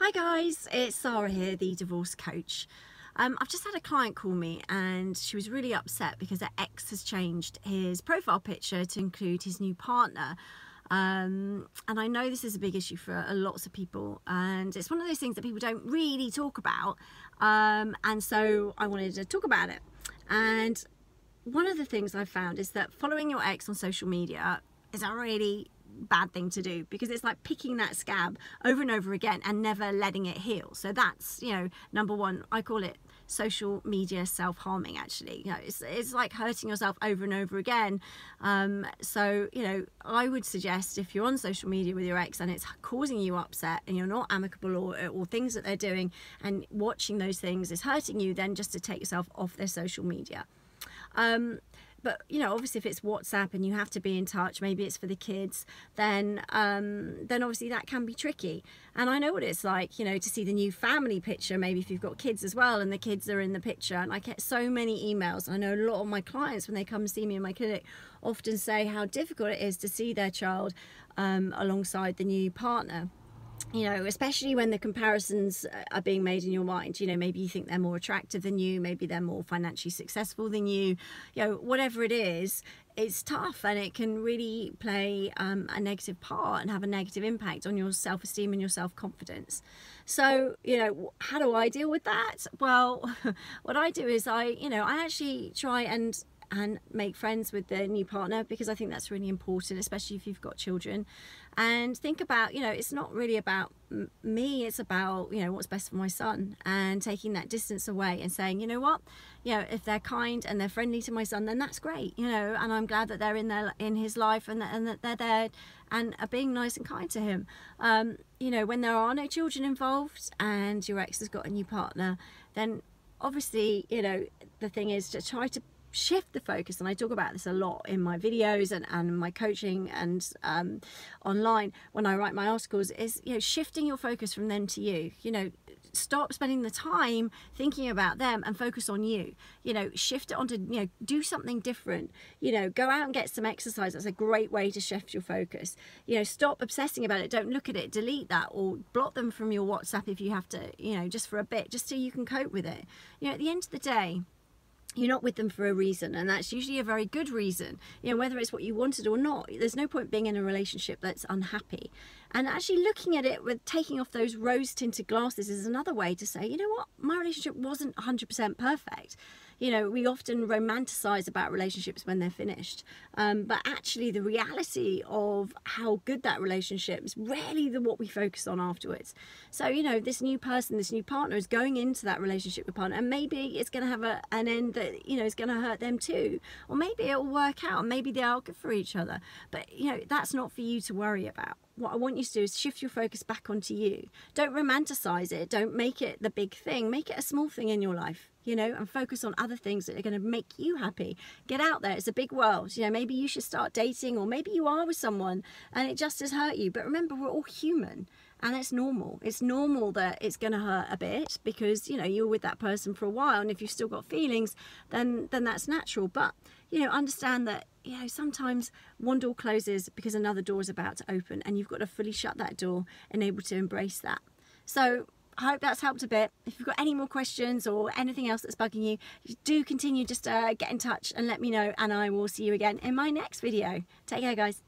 Hi guys, it's Sarah here, the divorce coach. I've just had a client call me and she was really upset because her ex has changed his profile picture to include his new partner. And I know this is a big issue for lots of people, and it's one of those things that people don't really talk about, and so I wanted to talk about it. And one of the things I've found is that following your ex on social media is a really bad thing to do, because it's like picking that scab over and over again and never letting it heal. So that's, number one. I call it social media self-harming. Actually, it's like hurting yourself over and over again. So I would suggest, if you're on social media with your ex and it's causing you upset and you're not amicable, or things that they're doing and watching those things is hurting you, then just to take yourself off their social media. But obviously if it's WhatsApp and you have to be in touch, maybe it's for the kids, then obviously that can be tricky. And I know what it's like, to see the new family picture, maybe if you've got kids as well and the kids are in the picture. And I get so many emails. I know a lot of my clients, when they come and see me in my clinic, often say how difficult it is to see their child alongside the new partner. Especially when the comparisons are being made in your mind. Maybe you think they're more attractive than you, maybe they're more financially successful than you, whatever it is, it's tough, and it can really play a negative part and have a negative impact on your self-esteem and your self-confidence. So, how do I deal with that? Well, what I do is I actually try and make friends with the new partner, because I think that's really important, especially if you've got children. And think about, it's not really about me, it's about, what's best for my son, and taking that distance away and saying, if they're kind and they're friendly to my son, then that's great, and I'm glad that they're in his life, and that they're there and are being nice and kind to him. When there are no children involved and your ex has got a new partner, then obviously, the thing is to try to shift the focus. And I talk about this a lot in my videos and my coaching and online when I write my articles, is shifting your focus from them to you. Stop spending the time thinking about them and focus on you. Shift it onto, do something different. Go out and get some exercise. That's a great way to shift your focus. Stop obsessing about it. Don't look at it. Delete that, or block them from your WhatsApp if you have to, just for a bit, just so you can cope with it. At the end of the day, you're not with them for a reason, and that's usually a very good reason, whether it's what you wanted or not. There's no point being in a relationship that's unhappy. And actually looking at it with taking off those rose-tinted glasses is another way to say, my relationship wasn't 100% perfect. We often romanticize about relationships when they're finished, but actually the reality of how good that relationship is rarely what we focus on afterwards. So this new person, this new partner is going into that relationship with partner, and maybe it's going to have an end that is going to hurt them too, or maybe it'll work out and maybe they are good for each other. But that's not for you to worry about. What I want you to do is shift your focus back onto you. Don't romanticize it. Don't make it the big thing. Make it a small thing in your life, and focus on other things that are going to make you happy. Get out there. It's a big world. Maybe you should start dating, or maybe you are with someone and it just has hurt you. But remember, we're all human, and it's normal. It's normal that it's going to hurt a bit, because, you're with that person for a while, and if you've still got feelings, then that's natural. But, understand that, sometimes one door closes because another door is about to open, and you've got to fully shut that door and able to embrace that. So I hope that's helped a bit. If you've got any more questions or anything else that's bugging you, do continue, just get in touch and let me know, and I will see you again in my next video. Take care, guys.